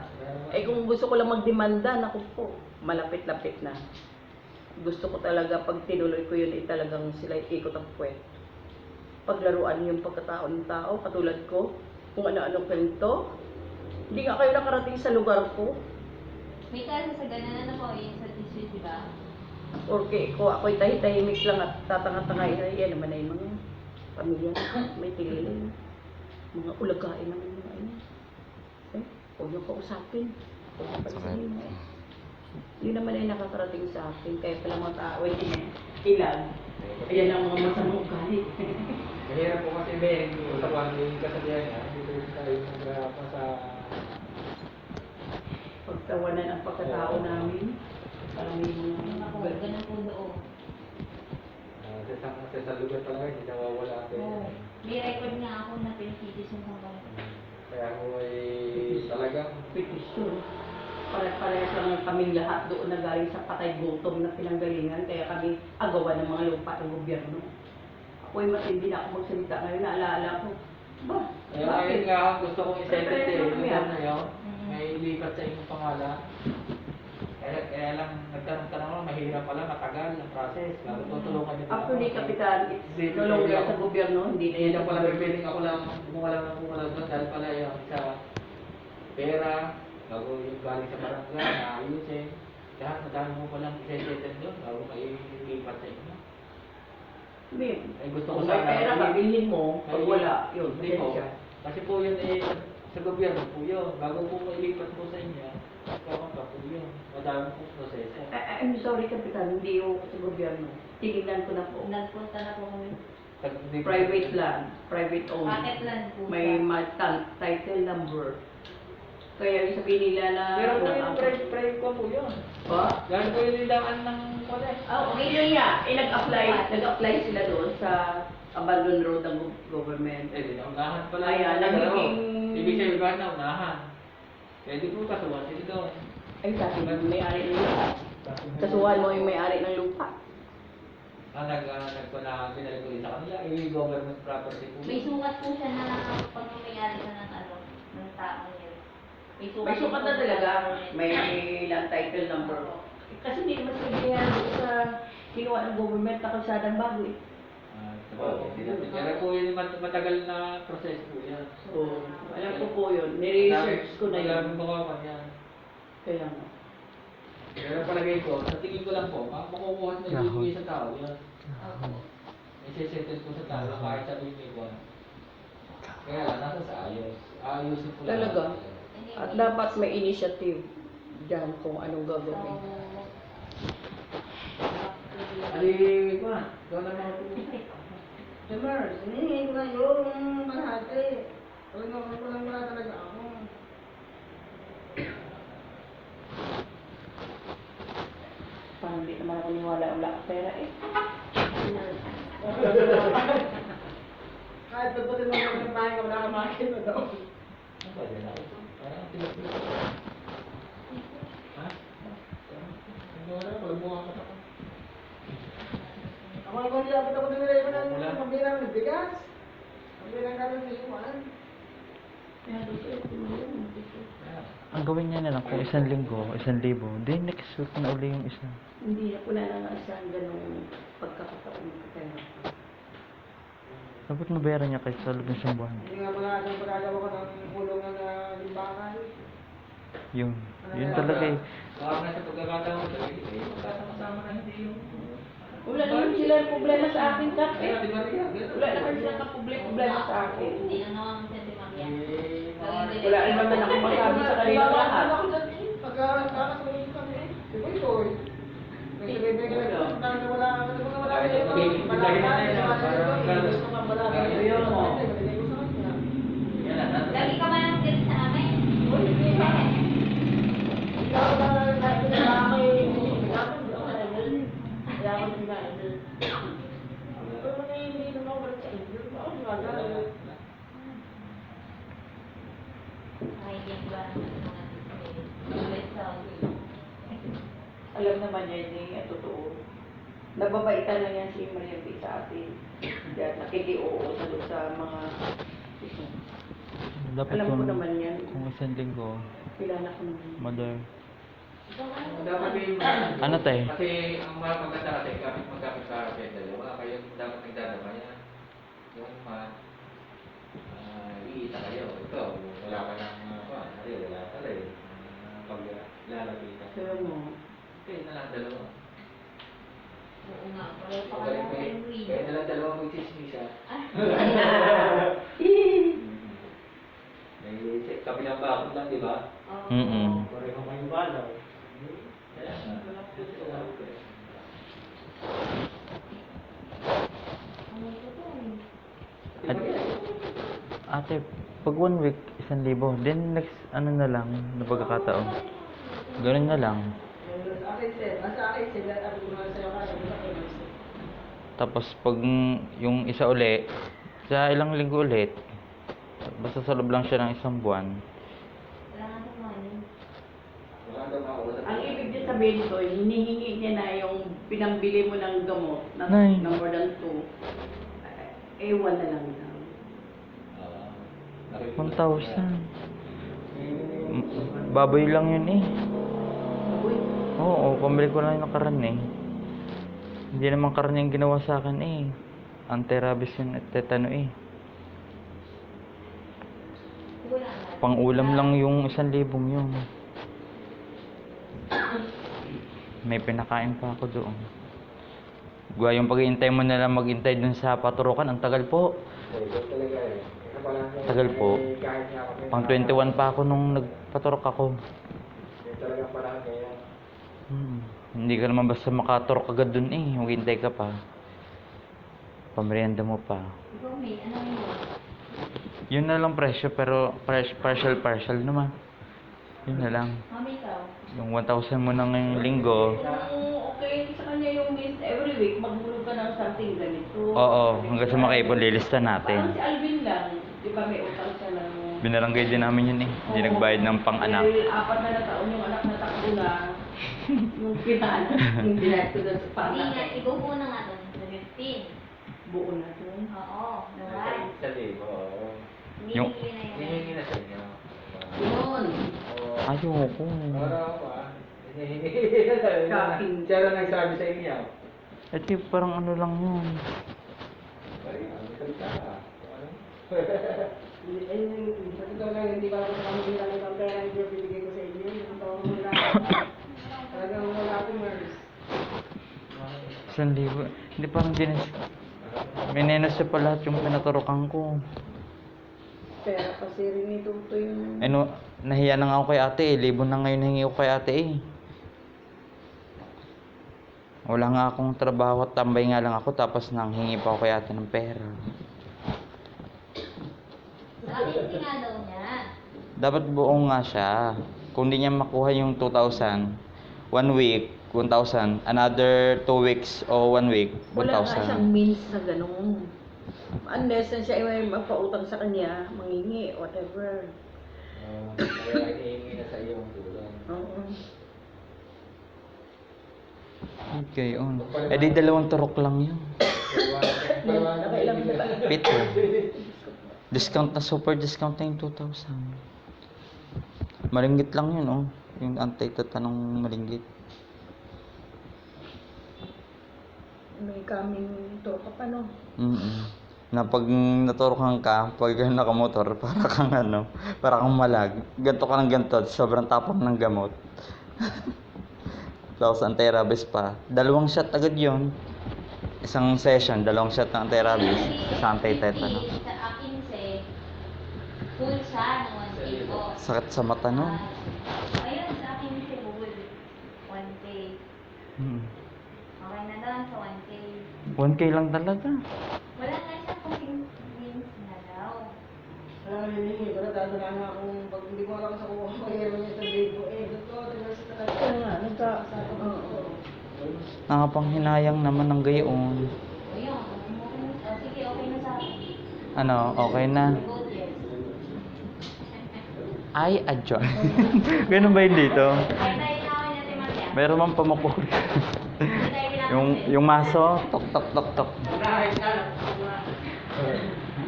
Eh kung gusto ko lang magdemanda, naku po, malapit-lapit na. Gusto ko talaga, pag tinuloy ko yun, talagang sila ikot ang puwet. Paglaruan yung pagkatao ng tao, katulad ko, kung ano-ano kwento. Hindi nga kayo nakarating sa lugar ko. May kaso sa ganun, ano po, yung sa tissue, di ba? Porque ko ako'y tahitahimik lang at tatanga-tangay na yan naman ay mga pamilya may tingin. Mga ulagain naman mga ano. Eh, huwag niyo kausapin. Huwag niyo palisanin. Yun naman ay nakakarating sa akin. Kaya pala mga tao ay ilan. Ayan ang mga masamang ugali. Mahirap po kasi may usapan yung kasabihan niya. Dito tayo nagrapan sa... Pagtawanan ang pagkatao namin. Parang may Yung ako, mga ganun po doon. sa lugar talaga, hindi nawawala ate. Oo. May record nga ako na pinititis yung hanggang. Kaya ako ay talagang petisyon. Pare-parehas lang kami lahat doon na galing sa patay gutom na pinanggalingan. Kaya kami agawan ng mga lupa ng gobyerno. Ako'y matindi na ako magsalita ngayon. Naalala ko, ba? Ayun, ayun nga, gusto kong i-send it eh. Yung Kaya- na yun, may lipat sa inyong pangalan. Kaya lang, nagtanong-tanong lang, mahirap pala, matagal ang process. Lalo tutulungan niyo. Actually, Kapitan, it's no longer sa gobyerno, hindi na Hindi yan lang sa pala gobyerno. pipiling ako lang, kumuha lang doon, dahil pala yung sa pera, bago yung galing sa barangay, naayusin. Lahat, madami mo palang i-settle doon, bago kayo lipat sa inyo. Hindi. Eh, gusto ko Kung may sana, pera ka, bilhin mo. Pag wala, yun, Hindi po. pasensya. Kasi po yun eh, sa gobyerno po yun. Bago po ilipat po sa inyo, kaya pa po yun. Madami po proseso. I'm sorry, Kapitan, hindi yung sa gobyerno. Tinignan ko na po. Nagpunta na po kami. Private land, private owned. Pocket land po May title number. Kaya yung sabihin nila na... Pero po yung private ko po yun. Pa? Dahil po yung nilaan ng wala eh. Oh, okay yun nga. Eh, nag-apply sila doon sa abandoned road ng government. Eh, di na unahan pala. Ayan, Pero, nagiging- ibig sabihin ba na unahan? Eh, di po kasuhan sila doon. Ay, sabi mo, may-ari ng lupa. Kasuhan mo yung may-ari ng lupa. Nagpanahan, binalik ko rin sa kanila, government property po. May sukat po siya na pag may-ari ka ng ano, ng tao niya. May sukat na talaga. May land title number. Kasi hindi naman sabihin sa kinuha ng government na kalsadang bago eh. Kaya po yun, matagal na process po yan. So, alam ko po yun. Nire-research ko na Marami yun. ko kawan yan. Kaya nga. Pero palagay ko, sa tingin ko lang po, makukuha na ibigay sa tao yan. Opo. Isisettle ko sa tao kahit sabihin may buwan. Kaya lang, nasa sa ayos. Ayusin ko lang. Talaga? At dapat may initiative dyan kung anong gagawin. Ali, ko na. Ikaw na mga po. Summer, hinihingi ko na yung kalahati. Talagang ko lang wala talaga ako. Parang hindi naman ako niwala wala ka pera eh. Kahit pagputin mo ng bahay, wala ka makakita doon. Ano ba yan ako? Parang tinapin. Ha? Ano na, pagbuha ka na. Ako ay kung nilapit ako nila yung pambira ng bigas. Pambira ng karoon ng iwan. Ang gawin niya na lang kung 1,000, 1,000. Then next week na uli yung isa. Hindi, wala na nga siyang ganong pagkakataon ng pera. Dapat mabayaran niya kahit sa loob ng isang buwan. Hindi nga mga ang pagkagawa ko ng kulungan na limbakan. Yun talaga eh. Baka na sa pagkakataon ko, magkasama-sama na hindi yung... Wala naman sila problema sa akin, Kap Kaya, eh. di ba rin? Wala naman sila problema sa akin. Hindi na naman siya si Maria. Wala naman na ako masabi sa kanila lahat. Pagkakasulit kami. Di ba ito eh? Nagbibigay ka lang. Parang wala ka wala Ay, ka bigay na yan, parang gano'n. gusto kang wala ka Ayaw mo. Binigay ko sa kanya. Yan na, nasa. Lagi ka ba nang galit sa amin? Uy, hindi ka. Hindi ako na kahit pinaka kay hindi ako na Kaya ako hindi na. Pero hindi naman ako Alam naman niya yun ang totoo. Nababaitan lang yan si Maria B sa atin. Yan, nakikioo sa mga... Dapat Alam ko kung, naman yan. kung isang linggo, Kilala ko naman. mother. Dapat yung... Ano, tay? Kasi ang mga maganda kasi kapit magkakit dalawa, kayo dapat nagdadamayan. Yung iisa kayo. Ito, wala ka ng wala pala eh. Pag lalagay ka. Sabi mo, Okay, na lang dalawa. Oo nga, pareho pa kayo ng Louie. Kaya na lang dalawa mag-chismis ha. May kabilang bakit lang, di ba? Mm-mm. Pareho kayong balaw. Kaya nga. At, ate, pag 1 week, 1,000. Then next, ano na lang, na pagkakataon. Ganun na lang. Sa akin, sir. Nasa akin, sir. Sabi ko nga sa'yo kaya. Tapos pag yung isa uli, sa ilang linggo ulit, basta sa loob lang siya ng 1 buwan. Wala nga sa money. Wala daw makausap. ang ibig niya sabihin ko, hinihingi niya na yung pinambili mo ng gamot na Nay. more than 2. Ewan na lang daw. 1,000. Baboy lang yun eh. Uy, Oo, pambili ko lang yung karne eh. Hindi naman karne yung ginawa sa akin eh. Anti-rabies yun at tetano eh. Wala nga. Pang-ulam lang yung 1,000 yun. May pinakain pa ako doon. Gwa yung pag-iintay mo na lang maghintay dun sa paturukan, ang tagal po. Talaga eh. Tagal po. Kahit nga kami. Pang 21 pa ako nung nagpaturok ako. Talagang parang kaya. Hindi ka naman basta makaturok agad dun eh. Maghintay ka pa. Pamerienda mo pa. Ikaw, may ano yun? Yun na lang presyo pero partial naman. Yun na lang. Mami, ikaw. Yung 1,000 mo na ngayong linggo. kung okay sa kanya yung miss every week, maghulog ka ng something ganito. Oo, hanggang sa makaipon lilista Parang natin. si Alvin lang, di ba may utang siya lang. Binaranggay din namin yun eh. Hindi Oo. nagbayad ng pang-anak. Dahil 4 na taon yung anak na takbo na, yung pinaanak, yung binayad ko doon sa Hindi paanak. nga, ikaw po na nga doon sa 15. Buo na doon. Oo, naman. Sa libo. Yung- Hindi na yun. Hihingi na sa inyo. Yun. Ayoko. Para ako Hihingi. Kain. Siya lang nagsabi sa inyo. Ito parang ano lang yun. Ay, ang salita ka. Ano? Sa totoo lang, hindi ko alam kung ano bilang ibang pera yung bibigay ko sa inyo. Yung tawag mo lang. Talagang wala akong Mars. 1,000. Hindi parang dinis. Minenos siya pa lahat yung pinaturokan ko. Pera kasi rin ito yung... Ano, nahiya na nga ako kay ate eh. 1,000 na ngayon hingi ko kay ate eh. Wala nga akong trabaho at tambay nga lang ako tapos nang hingi pa ako kay ate ng pera. Sa akin, nga daw niya. Dapat buong nga siya. Kung di niya makuha yung 2,000, 1 week, 1,000, another 2 weeks o 1 week, Wala nga siyang 1,000. means na gano'n. Unless na siya ay magpautang sa kanya, mangingi, whatever. Kaya hihingi na sa iyo ang tulong. Oo. Okay, on. Eh di 2 turok lang yun. Nakailang na ba? Pito. Discount na, super discount na yung 2,000. Malinggit lang yun, oh. Yung anti-tatanong malinggit. May kaming to ka pa, no? Na pag naturokan ka, pag nakamotor, para kang ano, para kang malag. Ganto ka ng ganto, sobrang tapang ng gamot. Tapos anti-rabies pa. 2 shot agad yun. Isang session, 2 shot ng anti-rabies, isang anti-tetanus. Sa akin, full siya ng 1K ko. Sakit sa mata no? Ayun, sa akin, full. 1K. Okay na doon sa 1K. 1K lang talaga. Wala nga siya kung means na daw. Wala nga hihingi. Wala dado na nga akong pag hindi mo alam sa kuha ko, kaya mo niya sa libo. Dito, tingnan sa talaga. Kaya nga, oo. Nakapanghinayang naman ng gayon. Ayun, sige, okay na sa akin. Ano, okay na. Vote yes. Ay, adyon. Ganun ba yun dito? Ay, tayo na ako natin Maria. Meron mang pamukul. Hindi tayo yung maso, tok tok tok tok.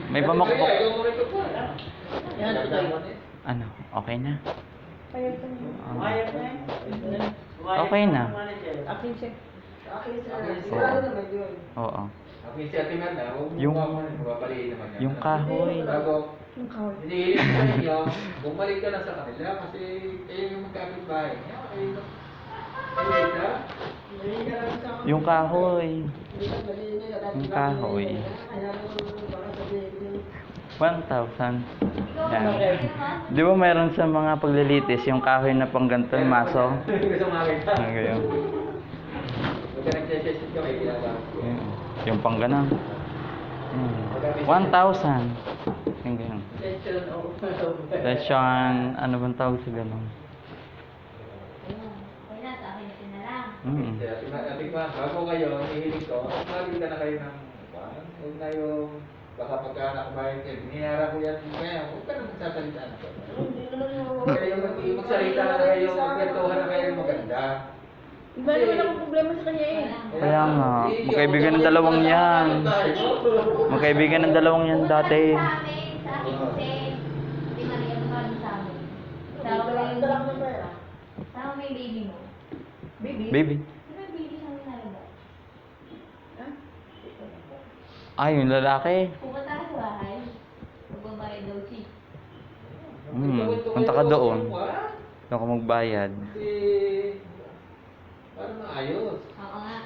May pamukpok. Yan, tuloy. Ano, okay na? Kaya ito. Okay na. Akin siya. Akin sila. Sigurado naman yun. Oo. Ako yung si Ate Merna, huwag mo Yung- mapapaliin naman yan. yung kahoy. Bago, Yung kahoy. hinihiling ko sa inyo, bumalik ka na sa kanila kasi kayo yung magkapit-bahay. Yung kahoy. Yung kahoy. 1,000. Yan. Di ba mayroon sa mga paglilitis yung kahoy na pang ganito yung maso? Gusto makita. Ang ganyan. Pagka nag-session ka, may ginagawa ko. Yan. Yung pang ganun. 1,000. Yung ganun. Session, ano bang tawag sa ganun? Okay na, sa akin na lang. Mm. Bago kayo, hihiling ko, malig ka na kayo ng huwag na yung baka pagka nakabayan kayo, biniyara ko yan kaya, huwag ka na magsasalita na kayo. Kaya magsalita na kayo, magkwentuhan na kayo maganda. Iba naman ang problema sa kanya eh. Kaya nga, magkaibigan ng dalawang yan. Magkaibigan ng dalawang yan dati. Sa akin kasi, hindi Maria naman sa amin. Dala ko ng pera. Sama mo yung baby mo. Baby. Baby. Sino yung baby sa nalabas? Ay, yung lalaki. Pupunta ka sa bahay. Magbabayad daw si. Punta ka doon. Doon ka magbayad. Kasi, parang maayos. Oo nga.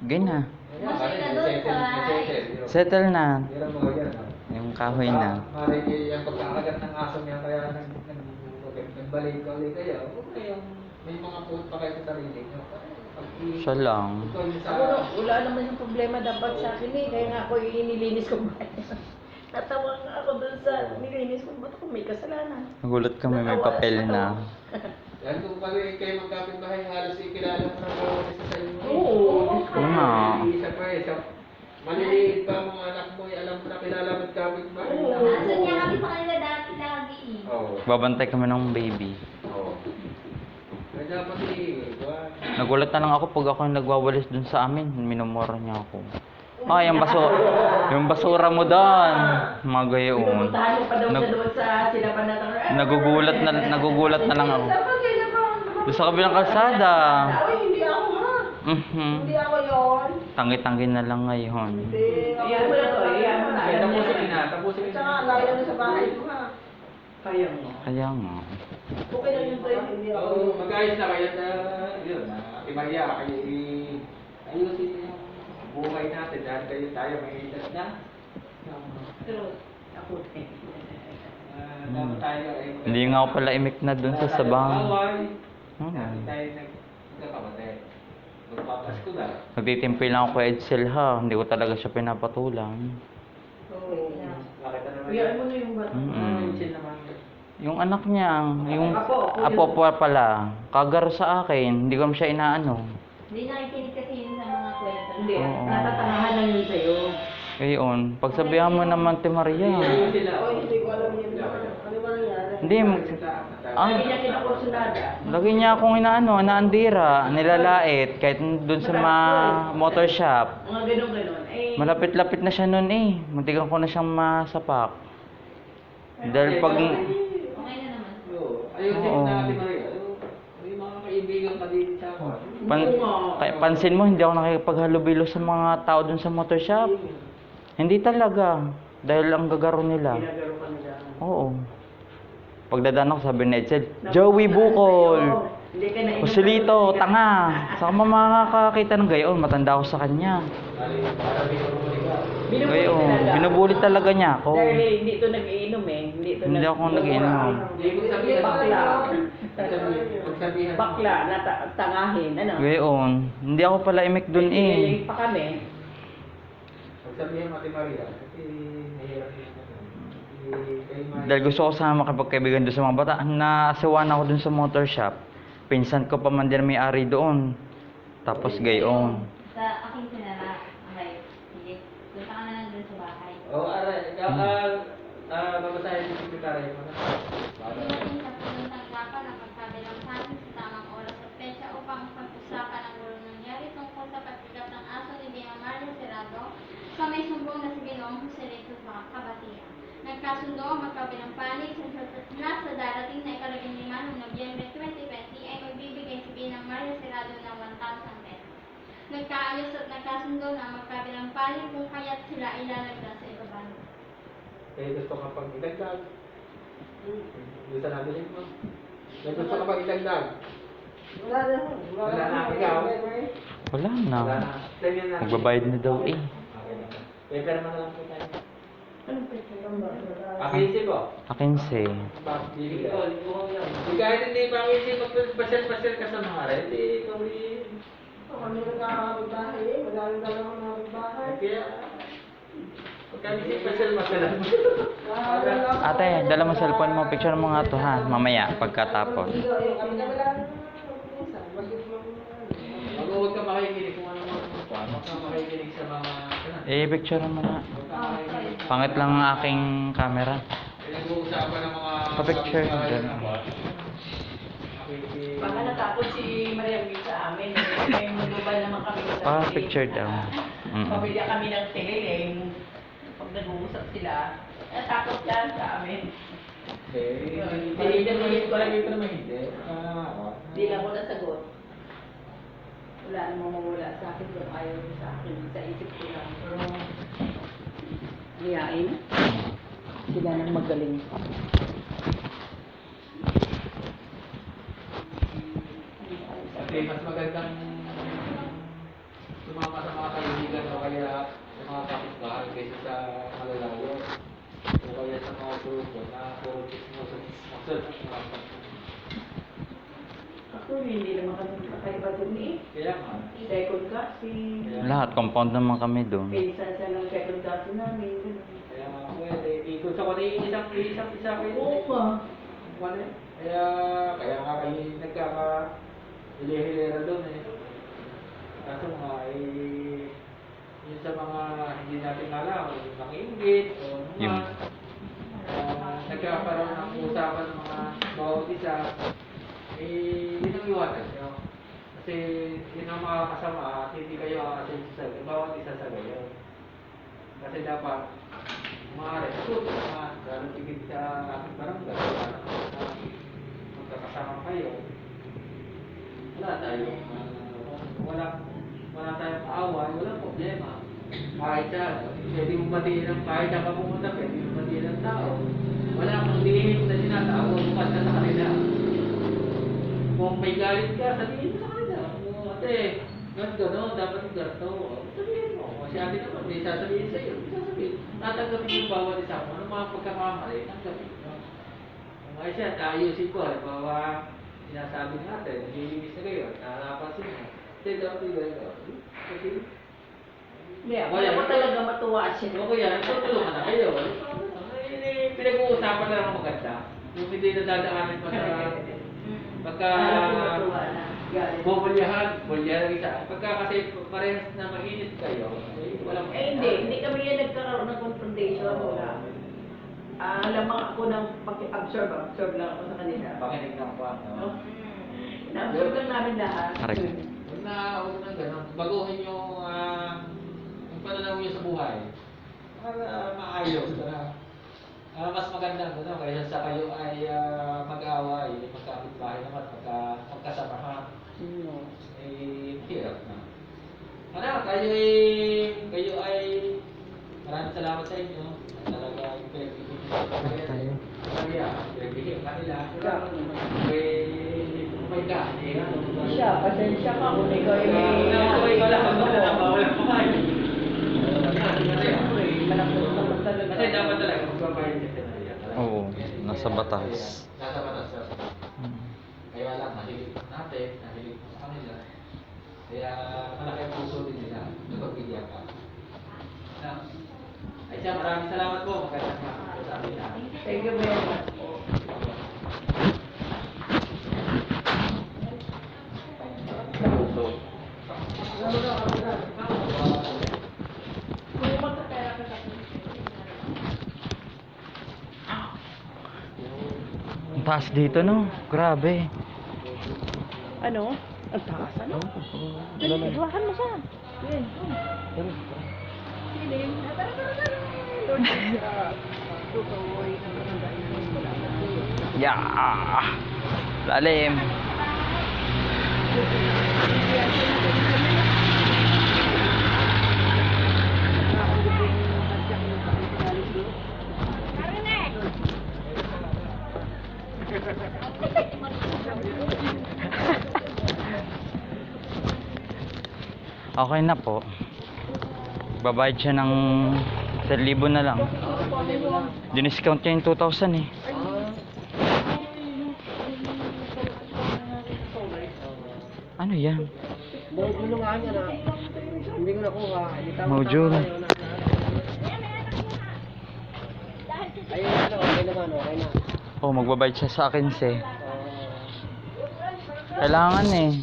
Ganyan. Masaya ka doon sa bahay. Settle na. Meron mga yan. Yung kahoy na. Marig yung pagkakagat ng aso niya, kaya nagbalik ka ulit kayo. Huwag na yung may mga puot pa kayo sa sarili niyo. Siya lang. Ikaw yung sa... Ako, wala naman yung problema dapat sa akin eh. Kaya nga ako nilinis ko ba. Natawa nga ako dun sa nilinis ko. Ba't ako may kasalanan? Nagulat kami may papel na. Yan kung kayo magkapit-bahay, halos ikilala mo na bawat isa sa inyo. Oo. Oo nga. Isa pa eh, maliliit pa mga anak mo, alam mo na kilala mo magkapit-bahay. Nandun niya kami sa kanila dati lagi eh. Oo. Babantay kami ng baby. Oo. Kaya dapat Nagulat na lang ako pag ako yung nagwawalis dun sa amin. Minumura niya ako. Ay, yung basura mo doon. Mga gayon. Pinuntahan mo pa daw Nag- siya doon sa silaban na tanong. Nagugulat na lang ako. Doon sa kabilang kalsada. Ay, hindi ako ha. Mhm. Hindi ako yun. Tangi-tangi na lang ngayon. Hindi. Iyan mo na to. Iyan mo na. Alam mo tapusin na. na, tapusin na. Tsaka, layo na sa bahay mo ha. Kaya mo. Kaya nga. Okay lang yun tayo, hindi ako. Oo, mag-ayos na kayo na, yun, Ate Maria, kayo ayusin niyo yung buhay natin dahil kayo tayo may edad na. Pero ako eh. Dapat tayo ay Hindi nga ako pala imik na dun sa sabang. Dati tayo nagkakapatid. Magpapasko na. Nagtitimpi lang ako kay Edsel ha. Hindi ko talaga siya pinapatulang. Oo. Bakit na naman Iyan mo na yung bata. Mm-mm. naman. Yung anak niya, yung apo pala, kagaro sa akin, hindi ko siya inaano. Hindi nakikinig kasi yun sa mga kwento. Hindi. Oo. Natatangahan lang yun sa'yo. Ngayon, pagsabihan mo naman ti Maria. sila. Oy, hindi ko alam yun. Ano ba nangyari? Hindi, Lagi niya kinakursunada. lagi niya akong inaano, naandira, nilalait, kahit dun sa motor shop. Mga ganun-ganun. Eh, Malapit-lapit na siya nun eh. Muntikan ko na siyang masapak. Dahil pag... Okay na naman. Ayusin Oo. mo na Ate Maria. May mga kaibigan ka din sa ako. Pansin mo, hindi ako nakikipaghalubilo sa mga tao dun sa motor shop. Hindi talaga. Dahil ang gagaro nila. ginagaro ka nila. Oo. Pagdadaan ako, sabi ni Edsel, Joey Bukol! Hindi ka na Pusilito, tanga! Saka makakakita ng gayon, matanda ako sa kanya. Gayon, binubulit talaga niya ako. Dahil hindi ito nag-iinom eh. Hindi ako nag-iinom. Hindi mo sabihin Bakla. Pagsabihan. Bakla na tangahin. Ano? Gayon, hindi ako pala imik dun eh. Pinilig pa kami. Pagsabihan mo Ate Maria. Kasi nahirap yun. Dahil gusto ko sana makipagkaibigan doon sa mga bata. Naasawan ako dun sa motor shop. Pinsan ko pa man din may-ari doon. Tapos gayon. Sa aking sinara. Okay. Sige. Punta ka na lang dun sa bahay. Oo, aray. Babasahin mo si Sekretary mo na. Dumating sa puntang papa ng pagkabilang sa amin sa tamang oras at petsa upang pagpusa sa may sumbong na si Ginoong Joselito Kabatian. Nagkasundo ang magkabilang panig na sa darating na ika-15 noong Nobyembre 2020 ay magbibigay si Binang Maria Serrado ng 1,000 pesos. Nagkaayos at nagkasundo na ang magkabilang panig kung kaya't sila ay lalagda sa ibaba. Eh, gusto ka pang idagdag. Gusto natin mo. May gusto ka pang idagdag. Wala na. Wala na, ikaw. Wala na. Wala na. Tingnan na. Nagbabayad na daw eh. Okay na. Paper mo na lang po tayo. Anong picture ang ba? Pakisip po. Akin si. Bibigyan ko. Kahit hindi pakisip, magpasyal-pasyal ka sa mga rin. Hindi, ikaw rin. Kami nagkakapagbahay, madaling dalawang nakapagbahay. Kaya, pagkamisip, pasyal-pasyal. Ate, dala mo cellphone mo. Picture mo nga to ha. Mamaya, pagkatapos. Huwag ka makikinig kung ano mga huwag ka makikinig sa mga Picture mo na. Pangit lang ang aking camera. pinag-uusapan ng mga Pa-picture. Baka natakot si Maria Luisa sa amin. May maglubal naman kami sa Pa-picture daw. Pamilya kami ng tingin eh. Pag nag-uusap sila, natakot yan sa amin. Hindi naman hindi. Hindi lang ko nasagot. Wala namang mawala sa akin kung ayaw niyo sa akin. Sa isip ko lang. Pero, niyain. Sila nang magaling. Kasi mas magandang sumama sa mga kaibigan o kaya sa mga kapitbahay kaysa sa malalayo. O kaya sa mga grupo na puro chismoso. Ako, hindi naman kami kakaiba dun eh. Kaya nga. Second kasi. Lahat, compound naman kami doon. Pinsan siya ng second kasi namin. ganun. Kaya nga pwede. Ikot sa kung isa kayo. Oo nga. Kaya nga kayo nagkaka-hilera doon eh. Kaso nga yun sa mga hindi natin alam, yung nanginggit o Yung- nagkakaroon ng usapan ng mga bawat isa, yun ang iwasan nyo. Kasi yun ang mga kasama at hindi kayo aasin sa bawat isa sa gayon. Kasi dapat maaari sa suot naman, lalo tigit sa ating barangay, magkakasama kayo. Wala tayong wala tayong kaaway, walang problema. Kahit pwede mo batiin ng kahit ka pumunta, pwede mo batiin ng tao. Wala kang lihim na sinatao, bukas ka sa kanila. Kung may galit ka, sabihin mo sa kanila. Ate, ganito, no? Dapat yung ganito. Sabihin mo. Kasi ate naman, may sasabihin sa'yo. May sasabihin. Tatanggapin yung bawat isa mo. Anong mga pagkakamali, tanggapin mo. Kung ay siya, ayusin ko. Halimbawa, sinasabi natin, nililinis na kayo, nanapansin mo. Kasi dapat yung ganito. Kasi, Hindi, ako talaga matuwa siya. o kaya, tutulungan na kayo. Pinag-uusapan na lang maganda. Yung hindi na dadaanin pa sa pagka Alam ko matuwa na. Galit. bulyahan isa. Pagka kasi parehas na mainit kayo, walang Hindi kami yan nagkaroon ng confrontation. Wala. Lamang ako ng pag-absorb lang ako sa kanila. pakinig ng kwan. No? Na-absorb lang namin lahat. Correct. Huwag na gano'n. Baguhin yung pananaw niyo sa buhay. Para maayos. Mas maganda no? Kaysa sa kayo ay mag-away, magkapit-bahay naman, magkasamahan. Hirap na. Kayo ay maraming salamat sa inyo. Talaga yung pinag-ibig. Pinag-ibig kanila. May kain. Siya, pasensya ka kung ikaw ay Wala kumain. Kasi Kasi dapat talaga magbabayad ka talaga. Oo, nasa batas. Nasa batas. Kaya lang, nahilig natin, nahilig sa kanila. Kaya malaki ang puso din nila. Napagbigyan ka. Ay siya, maraming salamat po. Magandang mga sa amin natin. Thank you very much. Ang taas dito no, grabe. Ano? Ang taas, ano? Dali, Hawakan mo siya. feeling. Tara, tara, tara. Lord, tutuloy ang maganda ina. Salamat sa iyo. Yeah! Lalim. Okay na po. Babayad siya ng 1,000 na lang. Diniscount niya yung 2,000 eh. Ano yan? Module nga niya na hindi ko nakuha. Hindi tama. Module. Ayun, ano, okay naman, okay na. Oh, magbabayad siya sa akin eh. Kailangan eh.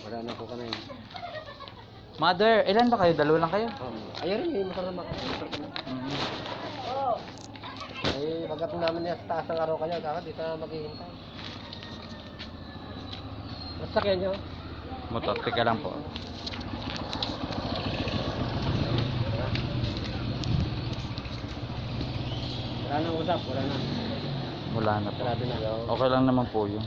Wala na ako kanay. Mother, ilan ba kayo? Dalawa lang kayo? Ayun rin, yung masarap ako. Ay, pagdating namin niya sa taas ng araw kayo, kaka dito na maghihintay. Basta kaya nyo? Motor, teka lang po. Wala nang usap, wala na. Wala na po. Sarado na. Okay lang naman po yun.